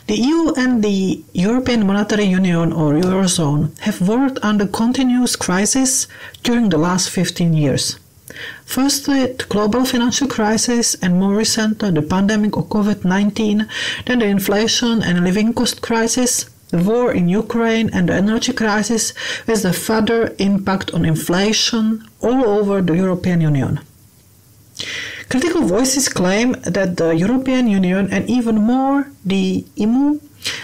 The EU and the European Monetary Union or Eurozone have worked under continuous crisis during the last 15 years. Firstly, the global financial crisis, and more recently, the pandemic of COVID-19, then the inflation and living cost crisis, the war in Ukraine and the energy crisis with the further impact on inflation all over the European Union. Critical voices claim that the European Union and even more the EMU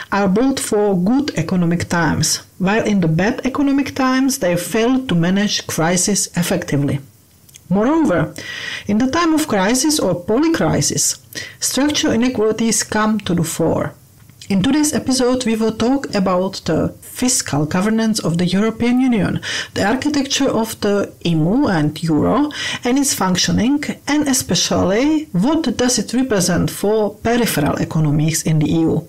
are built for good economic times, while in the bad economic times they fail to manage crisis effectively. Moreover, in the time of crisis or polycrisis, structural inequalities come to the fore. In today's episode, we will talk about the fiscal governance of the European Union, the architecture of the EMU and Euro and its functioning, and especially what does it represent for peripheral economies in the EU.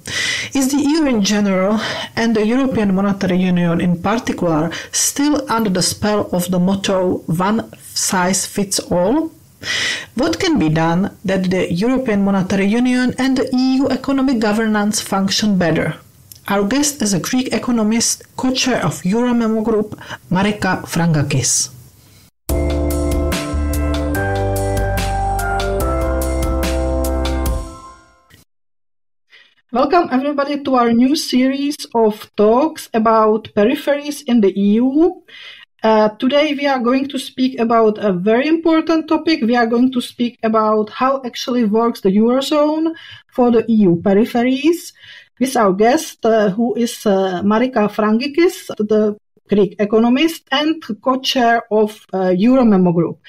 Is the EU in general and the European Monetary Union in particular still under the spell of the motto one size fits all? What can be done that the European Monetary Union and the EU economic governance function better? Our guest is a Greek economist, co-chair of Euromemo Group, Marica Frangakis. Welcome everybody to our new series of talks about peripheries in the EU. Today we are going to speak about a very important topic. We are going to speak about how actually works the Eurozone for the EU peripheries with our guest who is Marica Frangakis, the Greek economist and co-chair of Euromemo Group.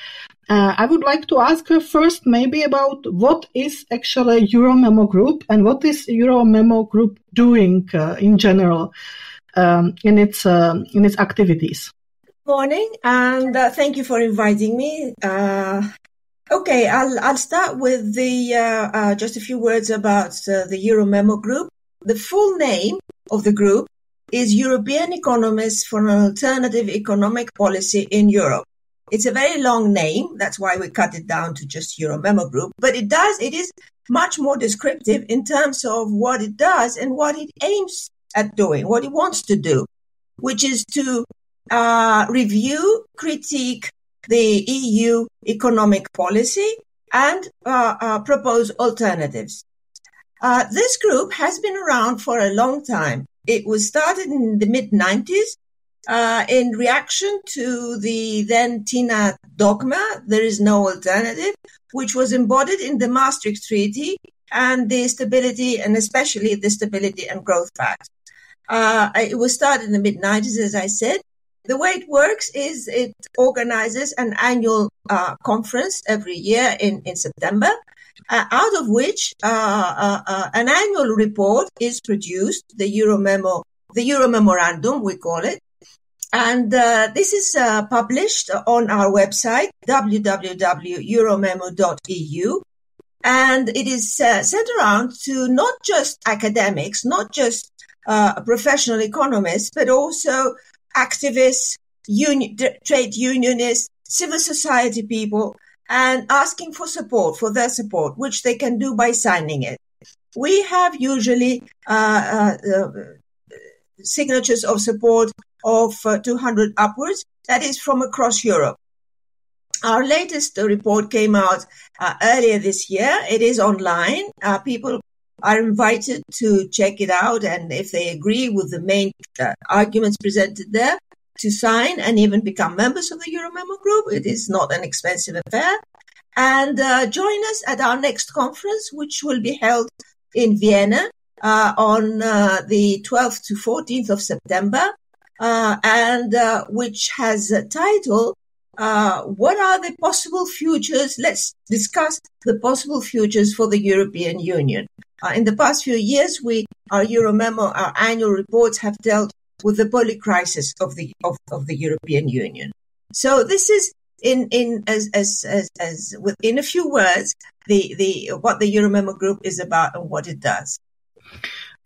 I would like to ask her first maybe about what is actually Euromemo Group and what is Euromemo Group doing in general in its activities. Morning, and thank you for inviting me. Okay, I'll start with the just a few words about the Euromemo Group. The full name of the group is European Economists for an Alternative Economic Policy in Europe. It's a very long name, that's why we cut it down to just Euromemo Group, but it is much more descriptive in terms of what it does and what it aims at doing, what it wants to do, which is to review, critique the EU economic policy and propose alternatives. This group has been around for a long time. It was started in the mid-90s in reaction to the then TINA dogma, there is no alternative, which was embodied in the Maastricht Treaty and the Stability and especially the Stability and Growth Pact. It was started in the mid-90s, as I said. The way it works is it organizes an annual conference every year in September, out of which an annual report is produced, the Euromemorandum, we call it. And this is published on our website, www.euromemo.eu. And it is sent around to not just academics, not just professional economists, but also activists, trade unionists, civil society people, and asking for support, for their support, which they can do by signing it. We have usually signatures of support of 200 upwards. That is from across Europe. Our latest report came out earlier this year. It is online. People are invited to check it out, and if they agree with the main arguments presented there, to sign and even become members of the Euromemo Group. It is not an expensive affair. And join us at our next conference, which will be held in Vienna on the 12th to 14th of September, and which has a title, what are the possible futures? Let's discuss the possible futures for the European Union. In the past few years, our Euromemo, our annual reports have dealt with the polycrisis of the European Union. So this is in a few words, what the Euromemo Group is about and what it does.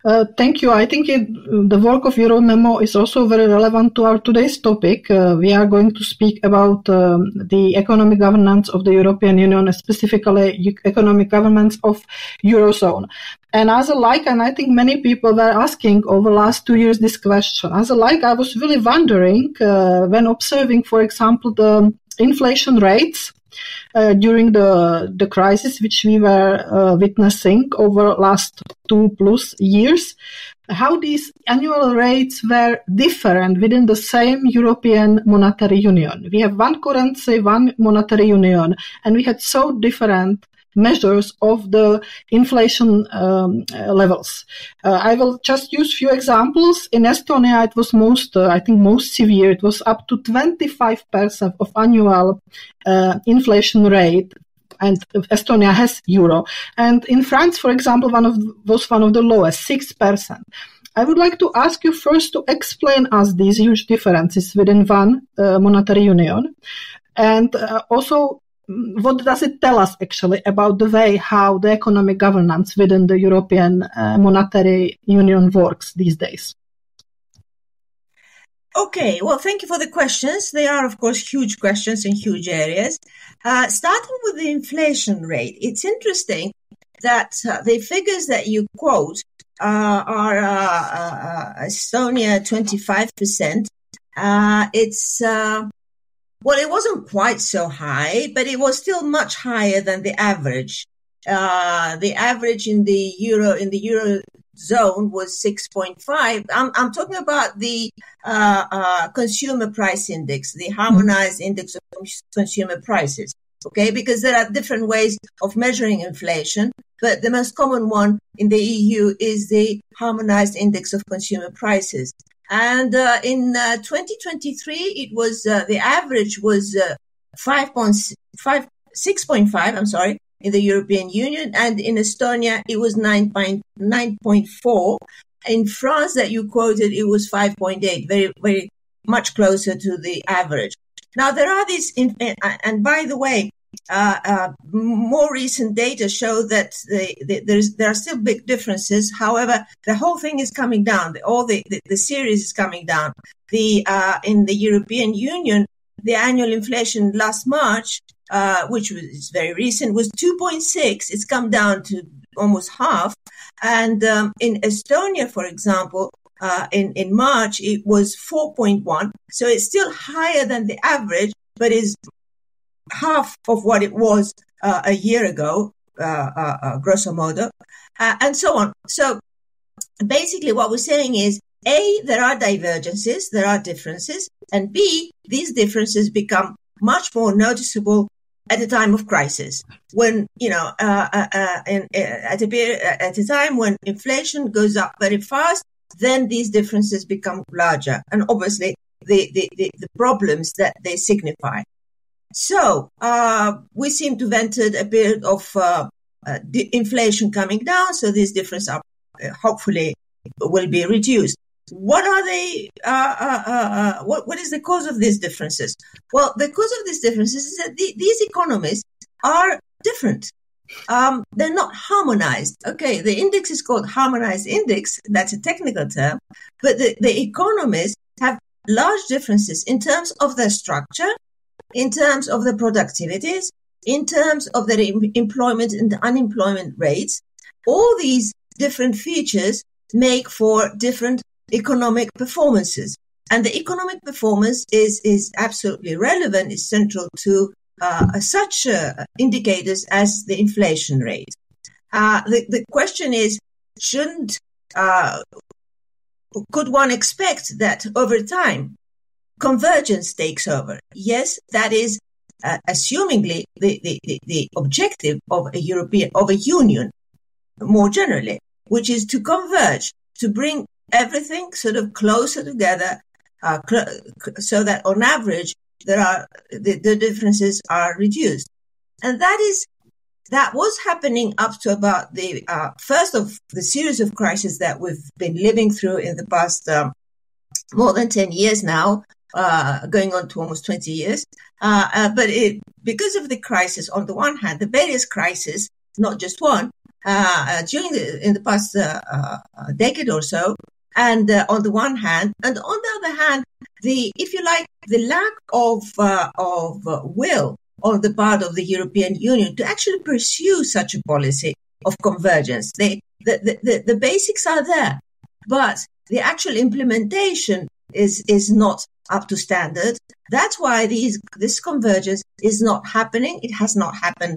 Thank you. I think the work of Euromemo is also very relevant to our today's topic. We are going to speak about the economic governance of the European Union, specifically economic governance of Eurozone. And and I think many people were asking over the last 2 years this question. I was really wondering when observing, for example, the inflation rates during the crisis which we were witnessing over last 2+ years, how these annual rates were different within the same European monetary union. We have one currency, one monetary union, and we had so different measures of the inflation levels. I will just use few examples. In Estonia, it was most severe. It was up to 25% of annual inflation rate, and Estonia has euro. And in France, for example, was one of the lowest, 6%. I would like to ask you first to explain us these huge differences within one monetary union, and also what does it tell us actually about the way how the economic governance within the European Monetary Union works these days? Okay, well, thank you for the questions. They are, of course, huge questions in huge areas. Starting with the inflation rate, it's interesting that the figures that you quote are Estonia 25%. Well, it wasn't quite so high, but it was still much higher than the average. The average in the Eurozone was 6.5. I'm talking about the consumer price index, the harmonized index of consumer prices. Okay, because there are different ways of measuring inflation, but the most common one in the EU is the harmonized index of consumer prices. And in 2023, it was the average was 6.5. In the European Union, and in Estonia it was 9.4. In France, that you quoted, it was 5.8, very, very much closer to the average. Now there are these, and by the way, more recent data show that there are still big differences. However, the whole thing is coming down. The series is coming down. In the European Union, the annual inflation last March, which was very recent, was 2.6. It's come down to almost half. And in Estonia, for example, in March, it was 4.1. So it's still higher than the average, but is half of what it was a year ago, grosso modo, and so on. So basically what we're saying is, A, there are divergences, there are differences, and B, these differences become much more noticeable at a time of crisis, when, at a time when inflation goes up very fast, then these differences become larger, and obviously the problems that they signify. So we seem to have entered a period of inflation coming down, so these differences are hopefully will be reduced. What are they? What is the cause of these differences? Well, the cause of these differences is that these economies are different. They're not harmonized. Okay, the index is called harmonized index. That's a technical term, but the economies have large differences in terms of their structure, in terms of the productivities, in terms of their employment and unemployment rates. All these different features make for different economic performances. And the economic performance is absolutely relevant, is central to such indicators as the inflation rate. The question is, could one expect that over time convergence takes over? Yes, that is assumingly the objective of a union more generally, which is to converge, to bring everything sort of closer together, so that on average the differences are reduced. And that was happening up to about the first of the series of crises that we've been living through in the past more than 10 years now, going on to almost 20 years. But because of the crisis, on the one hand, the various crises, not just one, in the past decade or so. And on the one hand, and on the other hand, the lack of will on the part of the European Union to actually pursue such a policy of convergence. The basics are there, but the actual implementation is not up to standard. That's why this convergence is not happening. It has not happened,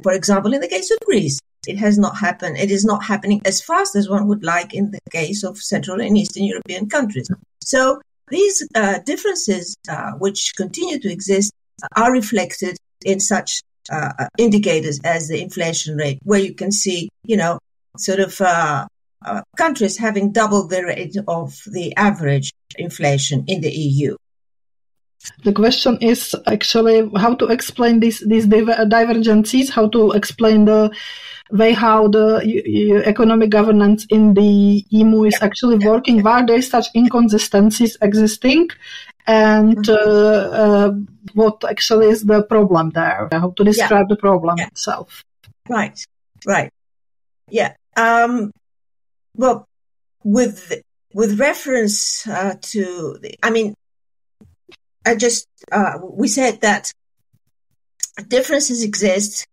for example, in the case of Greece. It has not happened. It is not happening as fast as one would like in the case of Central and Eastern European countries. So these differences, which continue to exist, are reflected in such indicators as the inflation rate, where you can see, countries having double the rate of the average inflation in the EU. The question is actually how to explain these divergences, how to explain the way how the economic governance in the EMU is actually working, why there is such inconsistencies existing, and what actually is the problem there, how to describe the problem itself. Right. Yeah. Well, with reference to we said that differences exist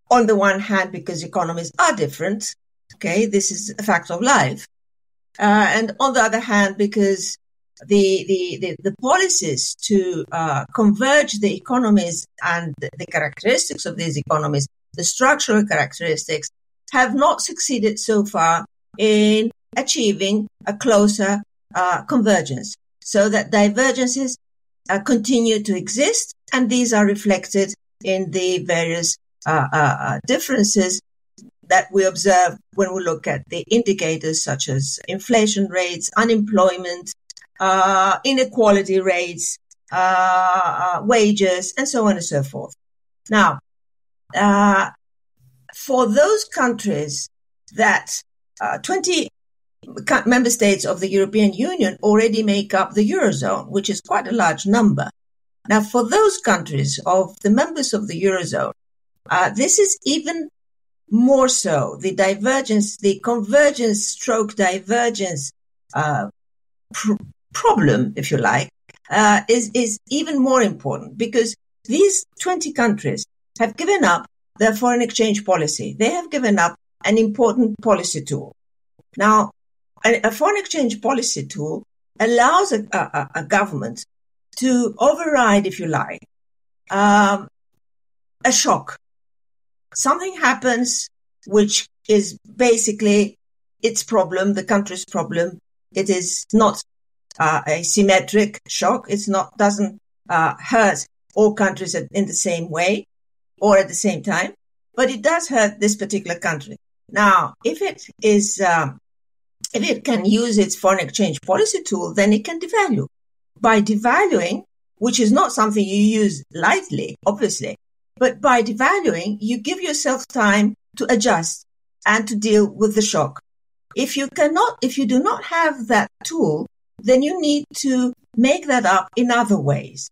on the one hand because economies are different. Okay, this is a fact of life, and on the other hand because the policies to converge the economies and the characteristics of these economies, the structural characteristics, have not succeeded so far in achieving a closer convergence, so that divergences continue to exist, and these are reflected in the various differences that we observe when we look at the indicators such as inflation rates, unemployment, inequality rates, wages, and so on and so forth. Now, for those countries that 20 member states of the European Union already make up the Eurozone, which is quite a large number. Now, for those countries of the members of the Eurozone, this is even more so. The divergence, the convergence stroke divergence problem, if you like, is even more important because these 20 countries have given up their foreign exchange policy. They have given up an important policy tool. Now, a foreign exchange policy tool allows a government to override, if you like, a shock. Something happens which is basically its problem, the country's problem. It is not a symmetric shock. Doesn't hurt all countries in the same way or at the same time, but it does hurt this particular country. Now, if it can use its foreign exchange policy tool, then it can devalue. By devaluing, which is not something you use lightly, obviously, but by devaluing, you give yourself time to adjust and to deal with the shock. If you do not have that tool, then you need to make that up in other ways.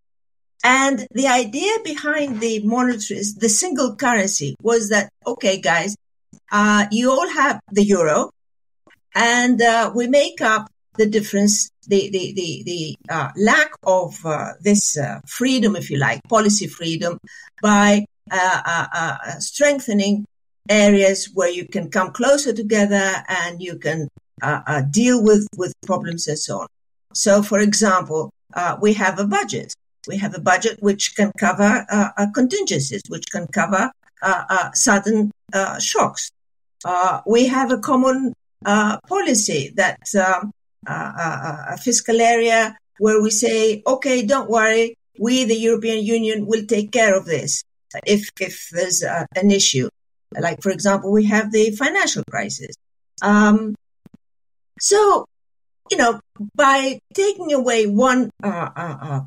And the idea behind the single currency was that, okay, guys, you all have the euro, and we make up the difference, the lack of this freedom, if you like, policy freedom, by strengthening areas where you can come closer together and you can deal with problems and so on. So, for example, we have a budget. We have a budget which can cover contingencies, which can cover sudden shocks. We have a common policy that a fiscal area where we say, okay, don't worry, we, the European Union, will take care of this if there's an issue. Like, for example, we have the financial crisis. So, by taking away one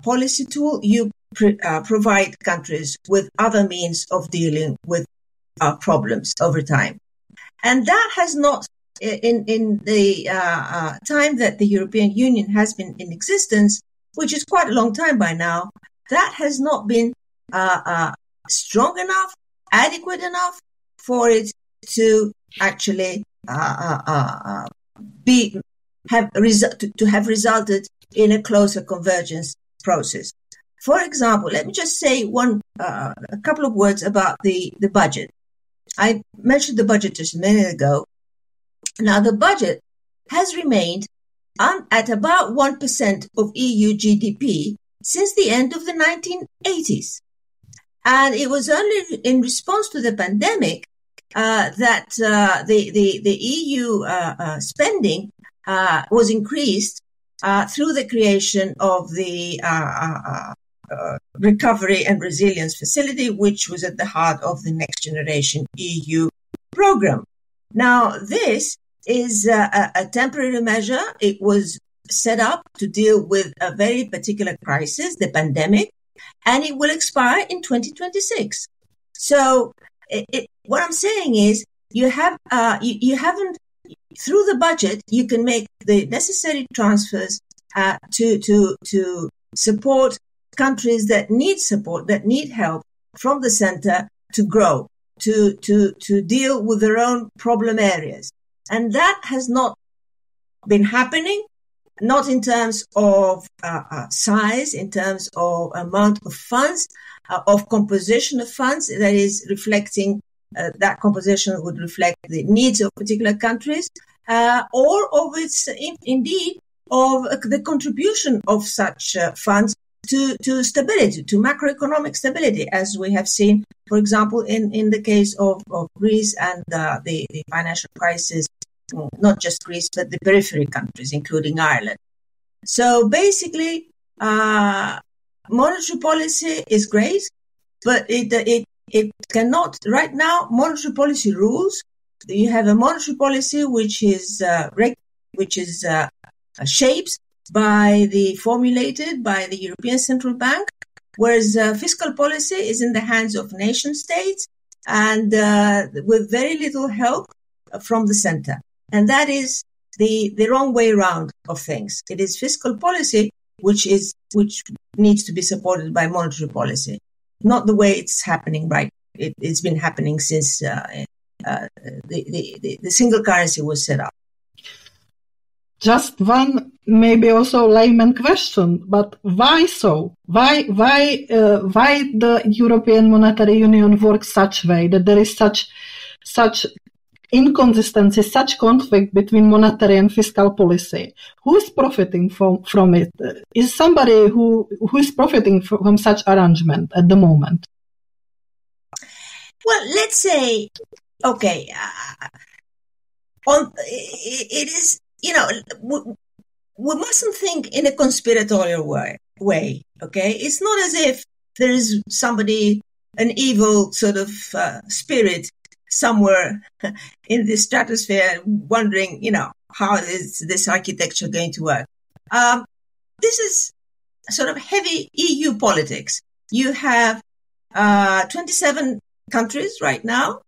policy tool, you provide countries with other means of dealing with problems over time. And that has not, in the time that the European Union has been in existence, which is quite a long time by now, that has not been strong enough, adequate enough for it to actually have resulted in a closer convergence process. For example, let me just say a couple of words about the budget. I mentioned the budget just a minute ago. Now, the budget has remained at about 1% of EU GDP since the end of the 1980s. And it was only in response to the pandemic that the EU spending was increased through the creation of the Recovery and Resilience Facility, which was at the heart of the Next Generation EU program. Now, this is a temporary measure. It was set up to deal with a very particular crisis, the pandemic, and it will expire in 2026. So what I'm saying is you haven't, through the budget, you can make the necessary transfers to support countries that need support, that need help from the center to grow, to deal with their own problem areas. And that has not been happening, not in terms of size, in terms of amount of funds, of composition of funds, that is reflecting, that composition would reflect the needs of particular countries, or of its, indeed, of the contribution of such funds to stability, to macroeconomic stability, as we have seen, for example, in the case of Greece and the financial crisis, not just Greece, but the periphery countries, including Ireland. So basically, monetary policy is great, but it cannot, right now, monetary policy rules. You have a monetary policy which is shaped formulated by the European Central Bank, whereas fiscal policy is in the hands of nation states and with very little help from the center. And that is the wrong way around of things. It is fiscal policy which needs to be supported by monetary policy, not the way it's happening right. It's been happening since the single currency was set up. Just one, maybe also layman question, but why so? Why the European Monetary Union works such way that there is such inconsistency, such conflict between monetary and fiscal policy? Who is profiting from it? Is somebody who is profiting from such arrangement at the moment? Well, let's say, okay, it is. We mustn't think in a conspiratorial way, okay? It's not as if there is somebody, an evil sort of spirit somewhere in the stratosphere wondering, how is this architecture going to work? This is sort of heavy EU politics. You have 27 countries right now,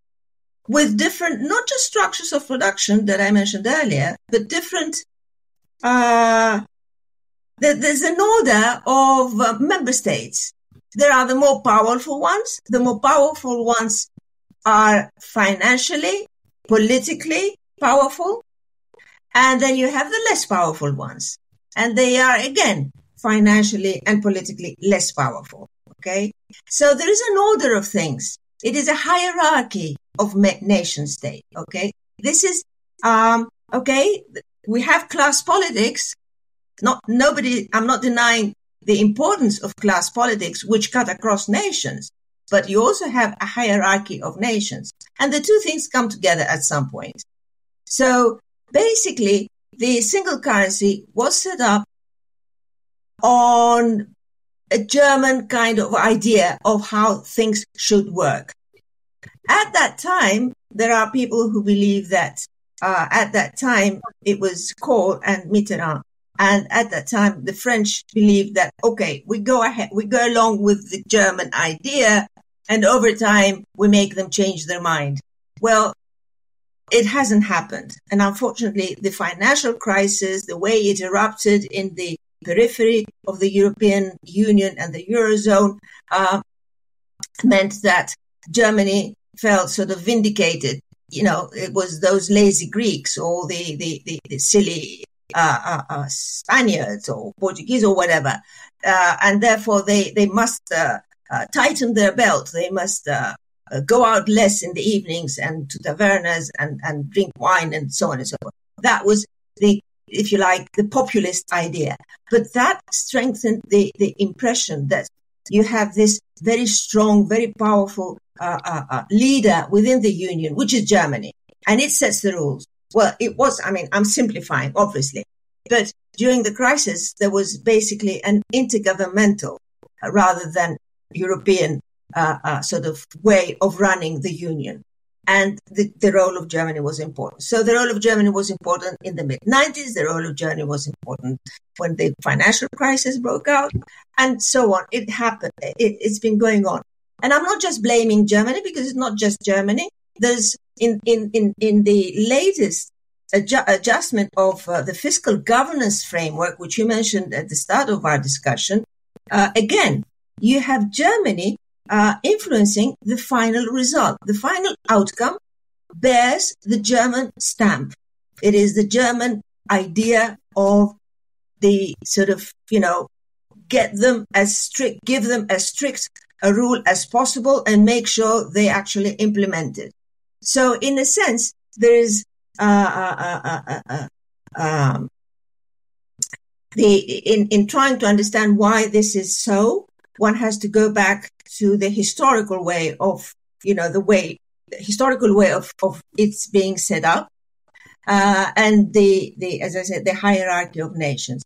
with different, not just structures of production that I mentioned earlier, but different, there's an order of member states. There are the more powerful ones. The more powerful ones are financially, politically powerful. And then you have the less powerful ones. And they are, again, financially and politically less powerful. Okay? So there is an order of things. It is a hierarchy of nation state, okay? This is, okay, we have class politics. I'm not denying the importance of class politics, which cut across nations, but you also have a hierarchy of nations. And the two things come together at some point. So basically, the single currency was set up on a German kind of idea of how things should work. At that time, there are people who believe that at that time it was Kohl and Mitterrand. And at that time, the French believed that, okay, we go along with the German idea, and over time we make them change their mind. Well, it hasn't happened. And unfortunately, the financial crisis, the way it erupted in the periphery of the European Union and the Eurozone, meant that Germany felt sort of vindicated it was those lazy Greeks or the silly Spaniards or Portuguese or whatever, and therefore they must tighten their belt. They must go out less in the evenings and to tavernas and drink wine and so on and so forth. That was if you like, the populist idea. But that strengthened the impression that you have this very strong, very powerful leader within the union, which is Germany, and it sets the rules. Well, it was, I'm simplifying, obviously, but during the crisis, there was basically an intergovernmental rather than European sort of way of running the union. And the role of Germany was important. So the role of Germany was important in the mid-90s. The role of Germany was important when the financial crisis broke out, and so on. It happened. It's been going on. And I'm not just blaming Germany, because it's not just Germany. There's in the latest adjustment of the fiscal governance framework, which you mentioned at the start of our discussion, again, you have Germany influencing the final result. The final outcome bears the German stamp. It is the German idea of the sort of, give them as strict a rule as possible and make sure they actually implement it. So in a sense, there is in trying to understand why this is so, one has to go back to the historical way of, the historical way of it's being set up, and as I said, the hierarchy of nations.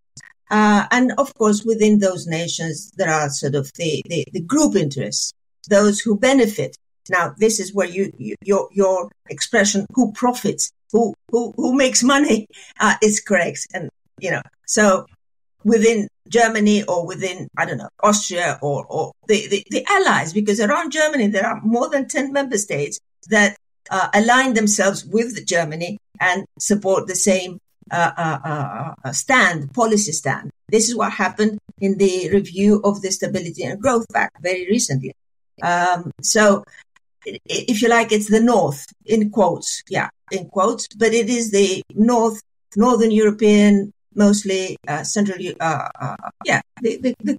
And of course, within those nations, there are sort of the group interests, those who benefit. Now, this is where your expression, who profits, who makes money, is correct. And, so within Germany or within, Austria or the allies, because around Germany, there are more than 10 member states that align themselves with Germany and support the same policy stand. This is what happened in the review of the Stability and Growth Pact very recently. So, if you like, it's the North, in quotes, but it is the Northern European, mostly Central, the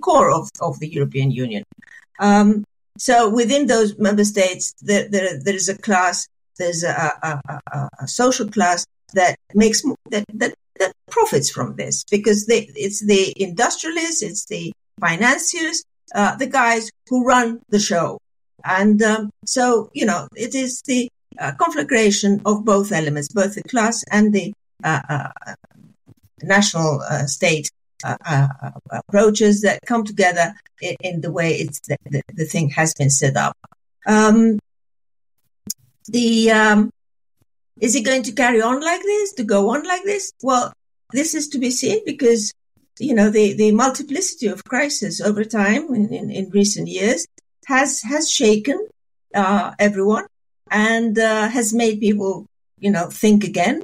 core of the European Union. So within those member states, there is a class, there's a social class that profits from this, because it's the industrialists, it's the financiers, the guys who run the show. And so, it is the conflagration of both elements, both the class and the national state approaches that come together in the way the thing has been set up. Is it going to carry on like this, to go on like this? Well, this is to be seen, because, the multiplicity of crises over time in recent years has shaken everyone and has made people, think again.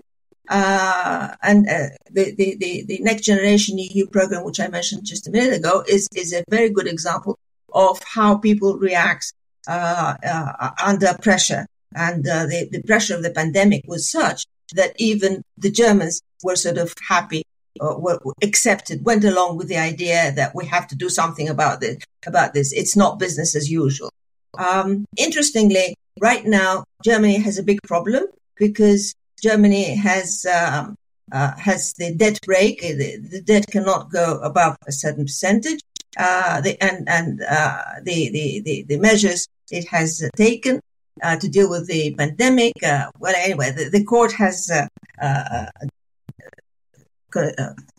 And the Next Generation EU program, which I mentioned just a minute ago, is a very good example of how people react under pressure. And the pressure of the pandemic was such that even the Germans were sort of happy, went along with the idea that we have to do something about this. It's not business as usual. Interestingly, right now, Germany has a big problem, because Germany has the debt brake. The debt cannot go above a certain percentage. The measures it has taken to deal with the pandemic. The court has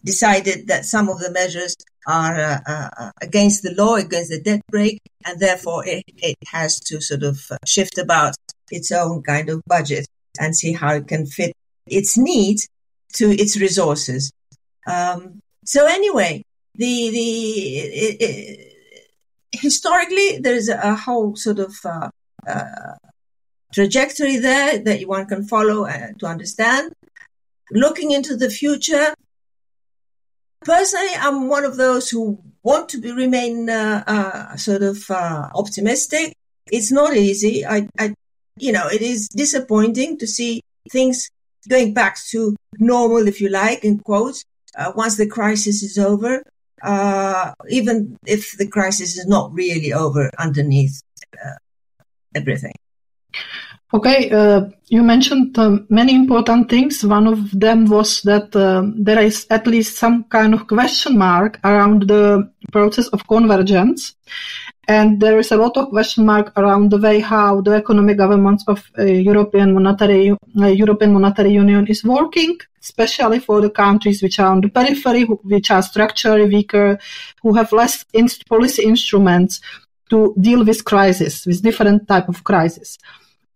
decided that some of the measures are against the law, against the debt brake, and therefore it has to sort of shift about its own kind of budget and see how it can fit its needs to its resources. So anyway, historically, there's a whole sort of trajectory there that one can follow to understand. Looking into the future, personally, I'm one of those who want to remain optimistic. It's not easy. I it is disappointing to see things going back to normal, if you like, in quotes, once the crisis is over, even if the crisis is not really over underneath everything. Okay, you mentioned many important things. One of them was that there is at least some kind of question mark around the process of convergence. And there is a lot of question mark around the way how the economic governance of European Monetary Union is working, especially for the countries which are on the periphery, which are structurally weaker, who have less policy instruments to deal with crisis, with different type of crisis.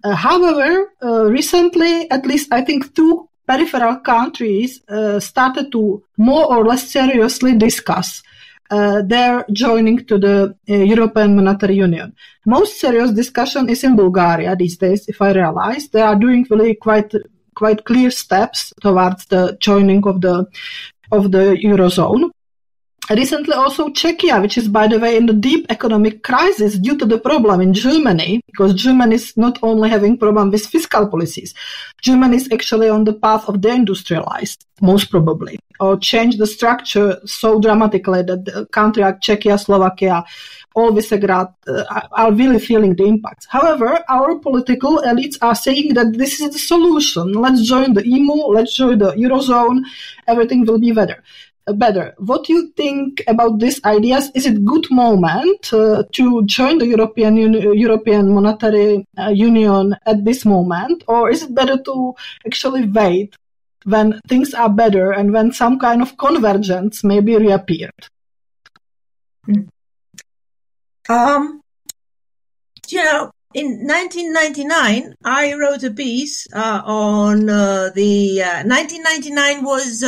However, recently, at least I think 2 peripheral countries started to more or less seriously discuss their joining to the European Monetary Union. Most serious discussion is in Bulgaria these days, if I realize. They are doing really quite clear steps towards the joining of the Eurozone. Recently also Czechia, which is, by the way, in the deep economic crisis due to the problem in Germany, because Germany is not only having problem with fiscal policies, Germany is actually on the path of deindustrialized, most probably, or change the structure so dramatically that the country like Czechia, Slovakia, all Visegrad are really feeling the impacts. However, our political elites are saying that this is the solution. Let's join the EMU, let's join the Eurozone, everything will be better. What do you think about these ideas? Is it a good moment to join the European Monetary Union at this moment, or is it better to actually wait when things are better and when some kind of convergence maybe reappeared? In 1999, I wrote a piece on 1999 was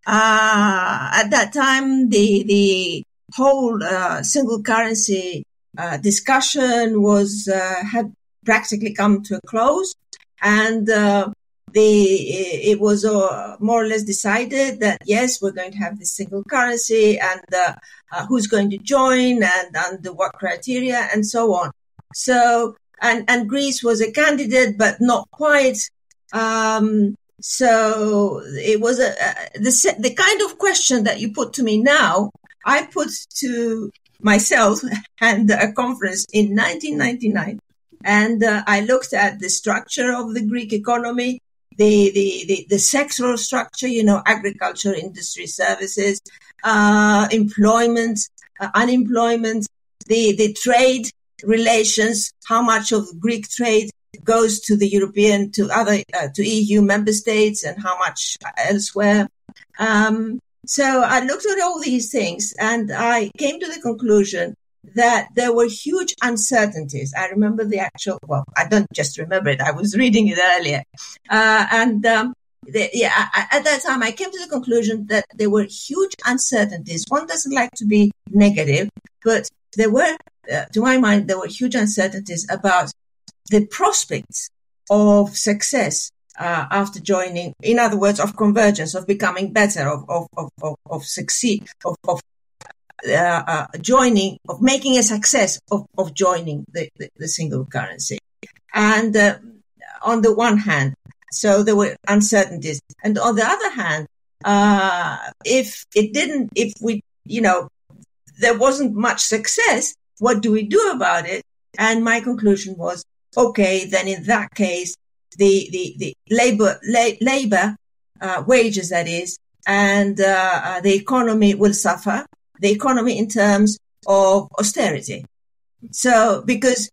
at that time the whole single currency discussion had practically come to a close, and it was more or less decided that yes, we're going to have this single currency, and who's going to join and under what criteria and so on. So and Greece was a candidate, but not quite. So it was the kind of question that you put to me now, I put to myself and a conference in 1999. And I looked at the structure of the Greek economy, the sectoral structure, agriculture, industry, services, employment, unemployment, the trade relations, how much of Greek trade goes to the European, to EU member states, and how much elsewhere. So I looked at all these things, and I came to the conclusion that there were huge uncertainties. I remember I don't just remember it, I was reading it earlier. At that time, I came to the conclusion that there were huge uncertainties. One doesn't like to be negative, but there were, to my mind, there were huge uncertainties about the prospects of success after joining, in other words, of convergence, of becoming better, of joining, of making a success of joining the single currency. And on the one hand, so there were uncertainties, and on the other hand, there wasn't much success, what do we do about it? And my conclusion was, okay, then in that case, the labor wages, that is, and the economy will suffer. The economy in terms of austerity. So, because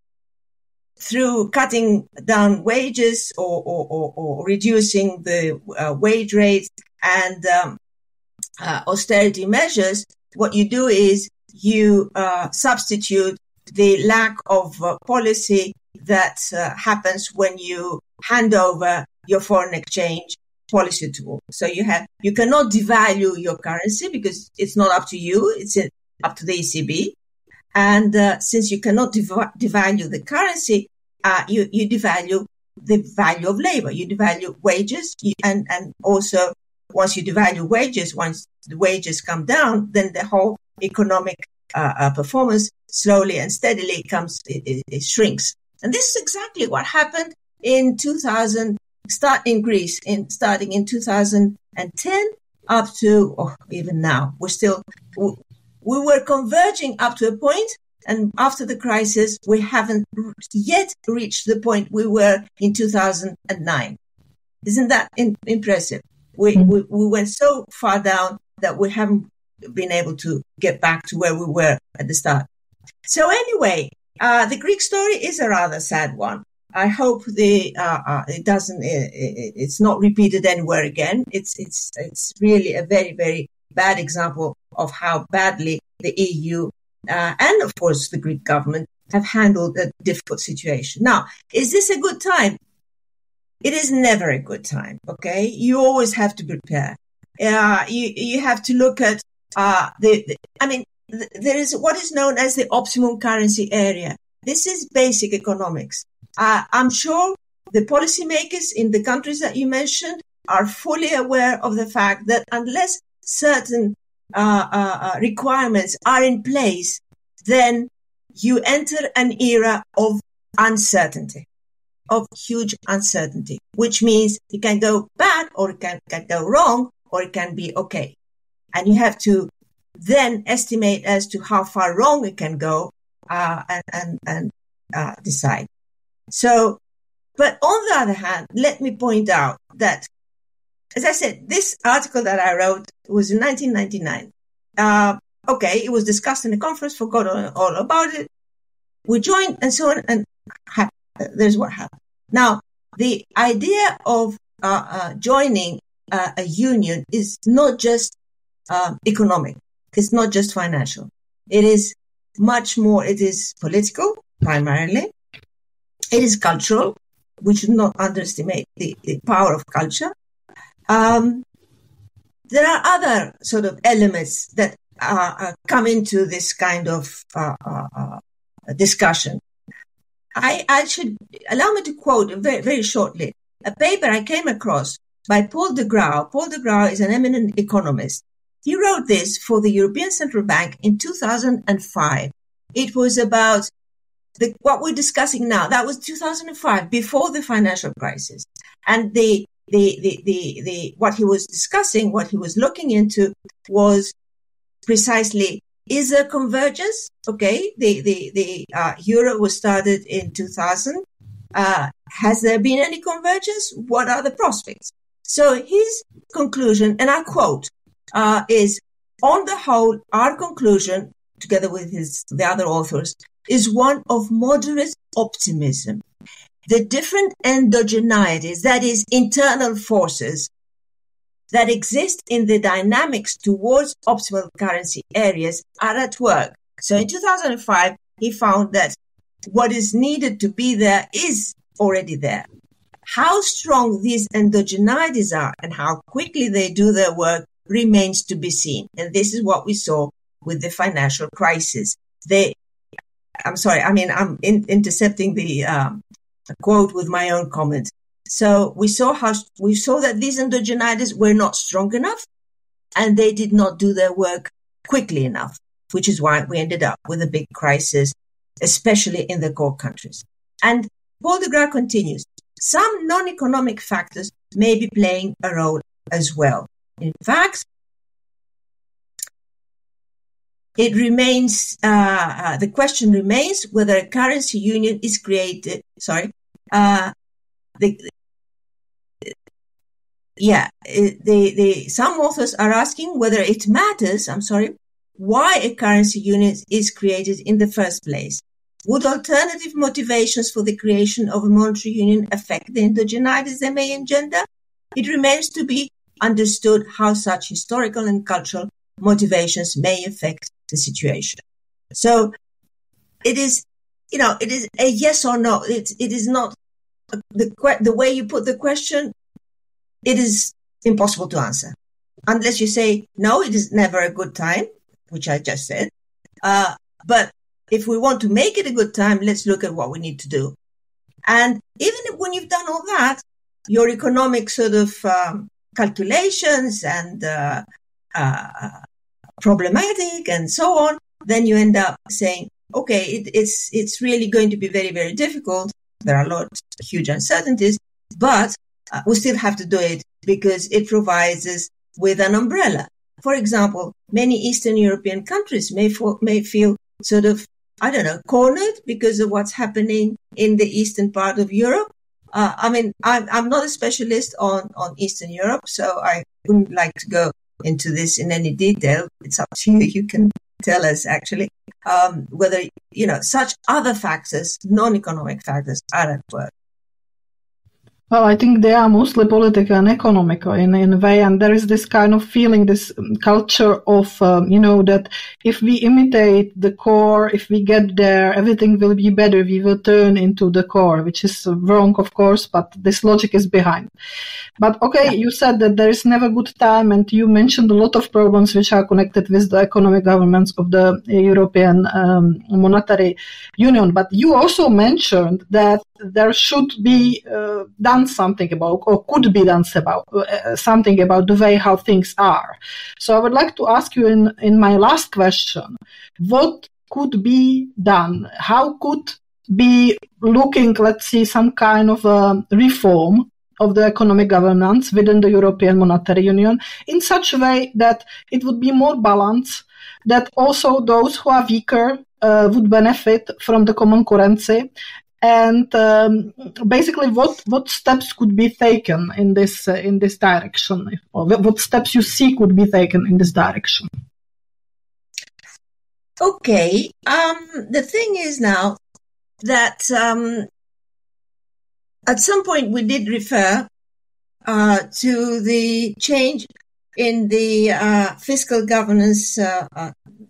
through cutting down wages or reducing the wage rates and austerity measures, what you do is you substitute the lack of policy that happens when you hand over your foreign exchange policy tool. So you cannot devalue your currency because it's not up to you, it's up to the ECB. And since you cannot devalue the currency, you devalue the value of labor, you devalue wages, and also once you devalue wages, once the wages come down, then the whole economic performance slowly and steadily it shrinks. And this is exactly what happened in 2000, in Greece, starting in 2010 up to even now. We were converging up to a point, and after the crisis, we haven't yet reached the point we were in 2009. Isn't that impressive? We went so far down that we haven't been able to get back to where we were at the start. So anyway, the Greek story is a rather sad one. I hope it's not repeated anywhere again. It's really a very, very bad example of how badly the EU and of course the Greek government have handled a difficult situation. Now, is this a good time? It is never a good time. Okay, you always have to prepare. You have to look at there is what is known as the optimum currency area. This is basic economics. I'm sure the policymakers in the countries that you mentioned are fully aware of the fact that unless certain requirements are in place, then you enter an era of uncertainty, of huge uncertainty, which means it can go bad or it can go wrong or it can be okay. And you have to then estimate as to how far wrong it can go and decide. So, but on the other hand, let me point out that, as I said, this article that I wrote was in 1999. It was discussed in a conference, forgot all about it. We joined and so on, and there's what happened. Now, the idea of joining a union is not just economic. It's not just financial. It is much more. It is political, primarily. It is cultural. We should not underestimate the power of culture. There are other sort of elements that come into this kind of discussion. I should allow me to quote very, very shortly a paper I came across by Paul de Grauw. Paul de Grauw is an eminent economist. He wrote this for the European Central Bank in 2005. It was about what we're discussing now. That was 2005, before the financial crisis. And what he was discussing, what he was looking into was precisely, is there convergence? Okay, the euro was started in 2000. Has there been any convergence? What are the prospects? So his conclusion, and I quote, is, on the whole, our conclusion, together with the other authors, is one of moderate optimism. The different endogeneities, that is, internal forces that exist in the dynamics towards optimal currency areas, are at work. So in 2005, he found that what is needed to be there is already there. How strong these endogeneities are and how quickly they do their work remains to be seen. And this is what we saw with the financial crisis. I'm intercepting the quote with my own comment. So we saw that these endogeneities were not strong enough and they did not do their work quickly enough, which is why we ended up with a big crisis, especially in the core countries. And Paul de Grauw continues, some non-economic factors may be playing a role as well. In fact, it remains, the question remains whether a currency union is created. Some authors are asking whether it matters, why a currency union is created in the first place. Would alternative motivations for the creation of a monetary union affect the endogeneities they may engender? It remains to be understood how such historical and cultural motivations may affect the situation. So it is a yes or no. It is not the way you put the question. It is impossible to answer unless you say no. It is never a good time, which I just said. But if we want to make it a good time, let's look at what we need to do. And even when you've done all that, your economic sort of calculations and problematic and so on, then you end up saying, it's really going to be very, very difficult. There are huge uncertainties, but we still have to do it because it provides us with an umbrella. For example, many Eastern European countries may feel sort of, cornered because of what's happening in the eastern part of Europe. I'm not a specialist on Eastern Europe, so I wouldn't like to go into this in any detail. It's up to you. You can tell us actually whether, such other factors, non-economic factors, are at work. Well, I think they are mostly political and economical in a way, and there is this kind of feeling, this culture of, that if we imitate the core, if we get there, everything will be better, we will turn into the core, which is wrong, of course, but this logic is behind. But You said that there is never good time, and you mentioned a lot of problems which are connected with the economic governance of the European Monetary Union, but you also mentioned that there should be done something about, or could be done something about the way how things are. So I would like to ask you in my last question, what could be done? How could be looking, let's see, some kind of a reform of the economic governance within the European Monetary Union in such a way that it would be more balanced, that also those who are weaker would benefit from the common currency, and basically what steps could be taken in this direction, or what steps you see could be taken in this direction? Okay, the thing is now that at some point we did refer to the change in the fiscal governance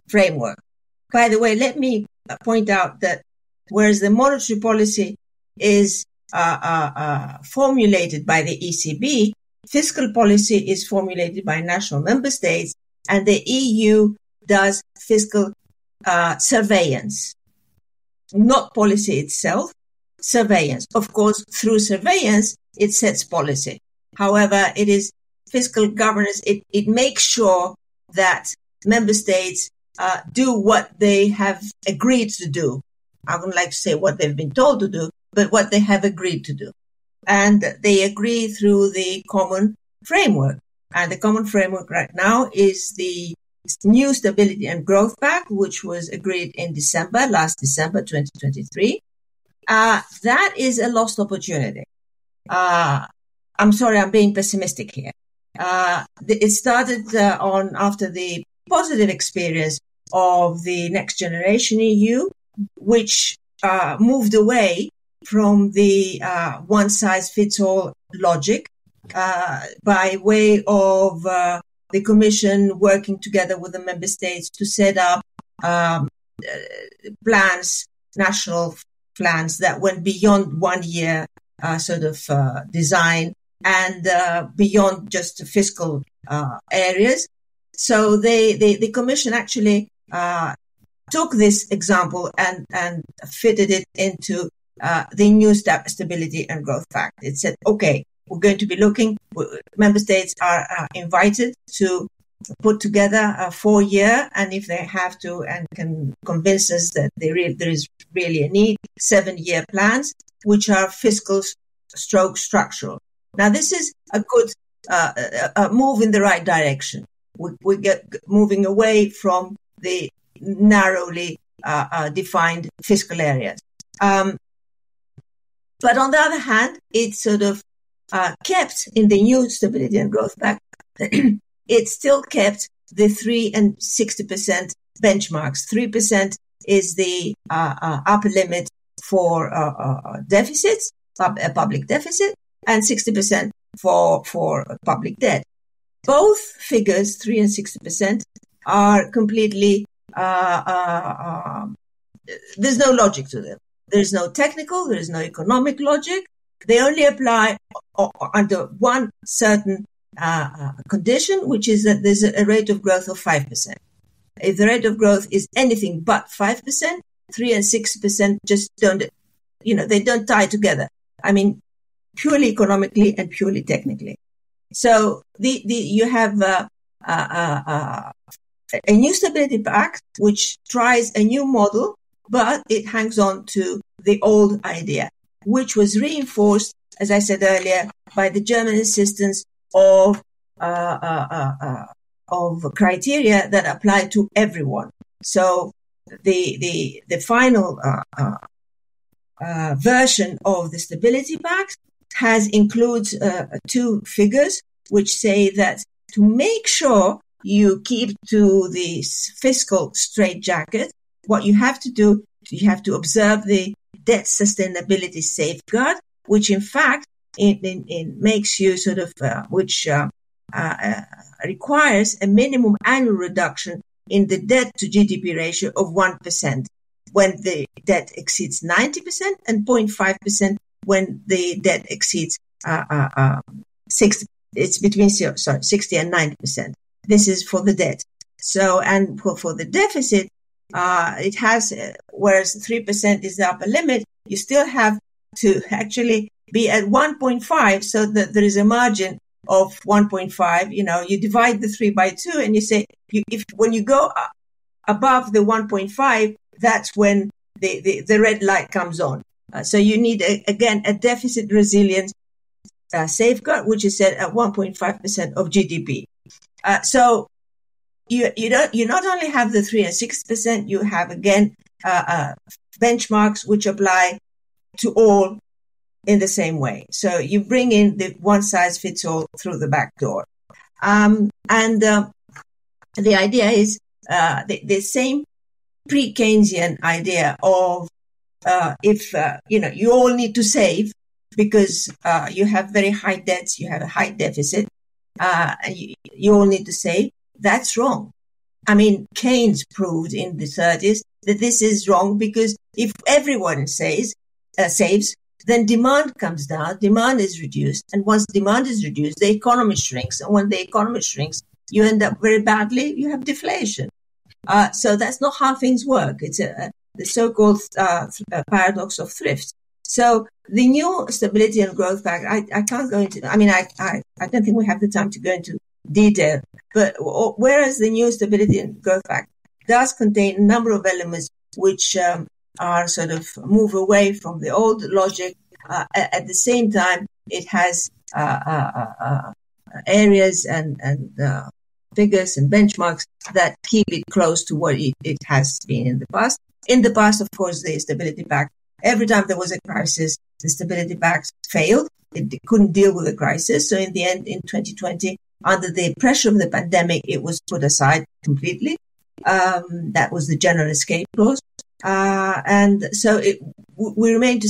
framework. By the way, let me point out that whereas the monetary policy is formulated by the ECB, fiscal policy is formulated by national member states, and the EU does fiscal surveillance, not policy itself, surveillance. Of course, through surveillance, it sets policy. However, it is fiscal governance. It makes sure that member states do what they have agreed to do. I wouldn't like to say what they've been told to do, but what they have agreed to do. And they agree through the common framework. And the common framework right now is the new Stability and Growth Pact, which was agreed in last December 2023. That is a lost opportunity. I'm sorry, I'm being pessimistic here. It started after the positive experience of the Next Generation EU, which moved away from the one-size-fits-all logic by way of the Commission working together with the member states to set up national plans that went beyond 1 year design and beyond just fiscal areas. So the Commission actually took this example and fitted it into the new Stability and Growth Pact. It said, okay, we're going to be member states are invited to put together a 4-year, and if they have to and can convince us that there is really a need, 7-year plans, which are fiscal stroke structural. Now, this is a good a move in the right direction. We get moving away from the narrowly defined fiscal areas. But on the other hand, it sort of kept in the new Stability and Growth Pact, it still kept the 3% and 60% benchmarks. 3% is the upper limit for deficits, public deficit, and 60% for public debt. Both figures, 3% and 60%, are completely, there's no logic to them. There is no technical, there is no economic logic. They only apply under one certain condition, which is that there's a rate of growth of 5%. If the rate of growth is anything but 5%, 3% and 6% just don't, they don't tie together. I mean, purely economically and purely technically. So you have a new Stability Pact, which tries a new model but it hangs on to the old idea, which was reinforced, as I said earlier, by the German insistence of criteria that apply to everyone. So the final version of the Stability Pact includes two figures which say that to make sure you keep to the fiscal straitjacket, what you have to do, you have to observe the debt sustainability safeguard, which in fact it makes you sort of requires a minimum annual reduction in the debt to GDP ratio of 1% when the debt exceeds 90% and 0.5% when the debt exceeds 60. It's between 60 and 90%. This is for the debt. So, and for the deficit, it has, whereas 3% is the upper limit, you still have to actually be at 1.5 so that there is a margin of 1.5. You divide the 3 by 2 and you say, when you go above the 1.5, that's when the red light comes on. So you need, again, a deficit resilience safeguard, which is set at 1.5% of GDP. So you not only have the 3 and 6%, you have again benchmarks which apply to all in the same way. So you bring in the one size fits all through the back door, and the idea is the same pre-Keynesian idea of you all need to save because you have very high debts, you have a high deficit, and you all need to save. That's wrong. I mean, Keynes proved in the 30s that this is wrong because if everyone saves, then demand comes down, demand is reduced, and once demand is reduced, the economy shrinks, and when the economy shrinks, you end up very badly, you have deflation. So that's not how things work. It's the so-called paradox of thrift. So the new Stability and Growth Pact, I can't go into, I don't think we have the time to go into detail, but whereas the new Stability and Growth Pact does contain a number of elements which are sort of move away from the old logic, at the same time, it has areas and figures and benchmarks that keep it close to what it has been in the past. In the past, of course, the Stability Pact, every time there was a crisis, the Stability Pact failed. It couldn't deal with the crisis. So in the end, in 2020, under the pressure of the pandemic, it was put aside completely. That was the general escape clause. And so it remains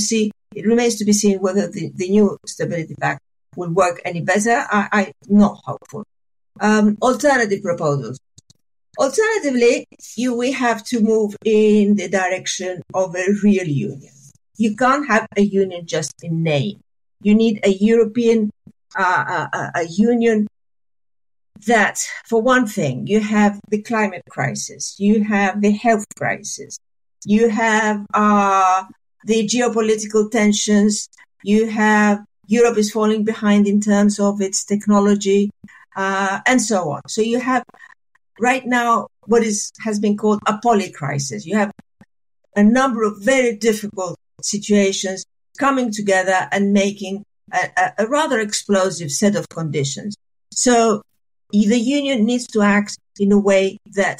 to be seen whether the new Stability Pact will work any better. I'm not hopeful. Alternative proposals. Alternatively, we have to move in the direction of a real union. You can't have a union just in name. You need a European, a union that, for one thing, you have the climate crisis, you have the health crisis, you have the geopolitical tensions, you have Europe is falling behind in terms of its technology, and so on. So you have right now what has been called a polycrisis. You have a number of very difficult situations coming together and making a rather explosive set of conditions. So the union needs to act in a way that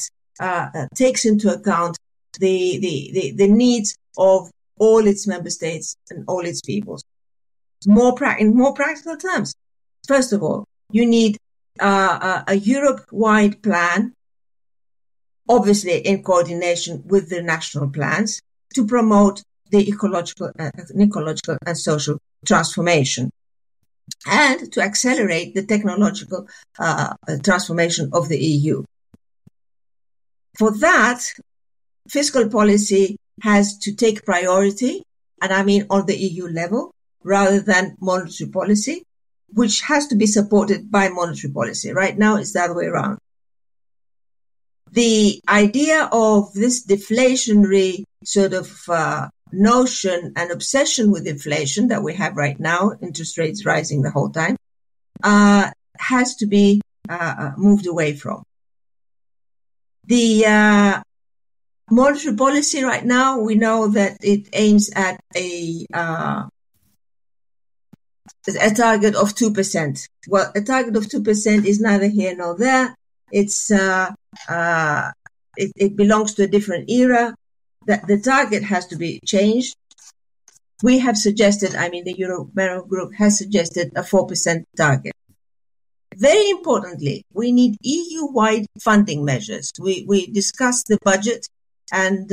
takes into account the needs of all its member states and all its peoples. In more practical terms, first of all, you need a Europe-wide plan, obviously in coordination with the national plans, to promote the ecological and social transformation, and to accelerate the technological transformation of the EU. For that, fiscal policy has to take priority, and I mean on the EU level, rather than monetary policy, which has to be supported by monetary policy. Right now, it's the other way around. The idea of this deflationary sort of notion and obsession with inflation that we have right now, interest rates rising the whole time, has to be moved away from. The Monetary policy right now, we know that it aims at a target of 2%. Well, a target of 2% is neither here nor there. It's it belongs to a different era. That the target has to be changed. We have suggested, the Euromemo Group has suggested a 4% target. Very importantly, we need EU-wide funding measures. We discussed the budget and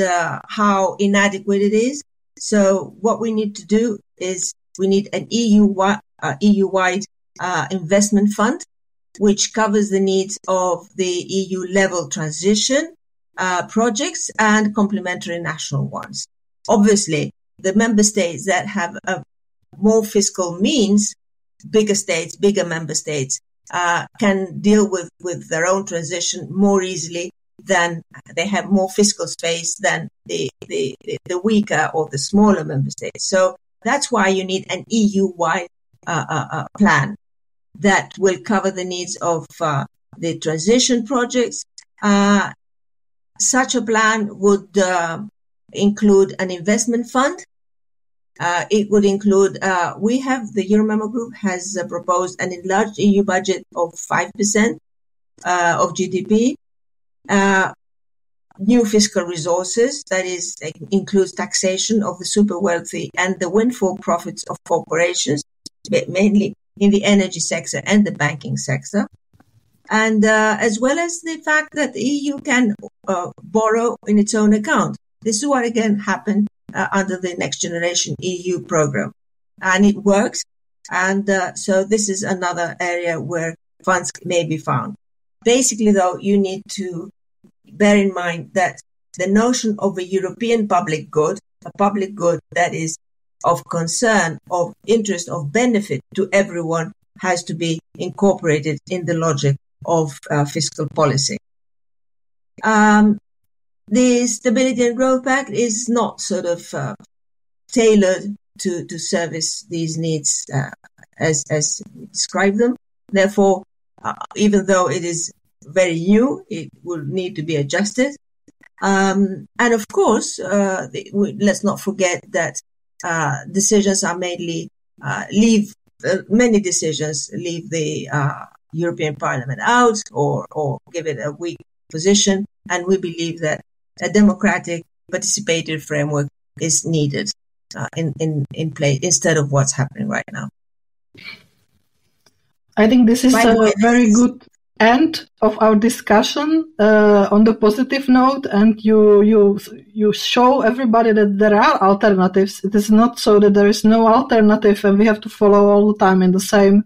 how inadequate it is. So what we need to do is we need an EU-wide investment fund, which covers the needs of the EU-level transition projects and complementary national ones. Obviously, the member states that have more fiscal means, bigger states, bigger member states, can deal with their own transition more easily than they have more fiscal space than the weaker or the smaller member states. So that's why you need an EU-wide plan that will cover the needs of the transition projects. Such a plan would include an investment fund. It would include, the Euromemo Group has proposed an enlarged EU budget of 5% of GDP, new fiscal resources, that is, includes taxation of the super wealthy and the windfall profits of corporations, mainly in the energy sector and the banking sector. And as well as the fact that the EU can borrow in its own account. This is what again happened under the Next Generation EU program. And it works. And so this is another area where funds may be found. Basically, though, you need to bear in mind that the notion of a European public good, a public good that is of concern, of interest, of benefit to everyone, has to be incorporated in the logic of fiscal policy. The Stability and Growth Pact is not sort of tailored to service these needs as we describe them. Therefore, even though it is very new, it will need to be adjusted. And of course, let's not forget that decisions are mainly many decisions leave the European Parliament out or give it a weak position. And we believe that a democratic participatory framework is needed in play instead of what's happening right now. I think this is a very good end of our discussion on the positive note, and you show everybody that there are alternatives. It is not so that there is no alternative and we have to follow all the time in the same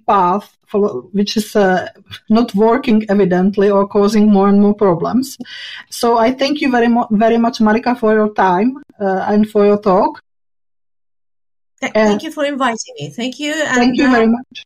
path, which is not working evidently or causing more and more problems. So I thank you very much, Marica, for your time and for your talk. Thank you for inviting me. Thank you. And, thank you very much.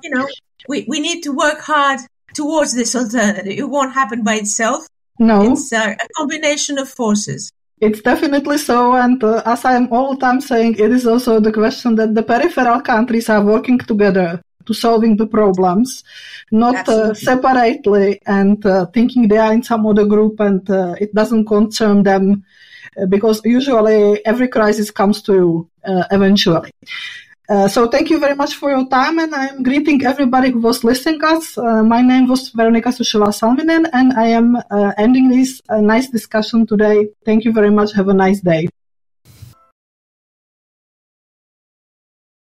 We need to work hard towards this alternative. It won't happen by itself. No. It's a combination of forces. It's definitely so. And as I am all the time saying, it is also the question that the peripheral countries are working together to solving the problems, not separately and thinking they are in some other group and it doesn't concern them, because usually every crisis comes to you eventually. So thank you very much for your time, and I'm greeting everybody who was listening us. My name was Veronika Sušová-Salminen, and I am ending this nice discussion today. Thank you very much. Have a nice day.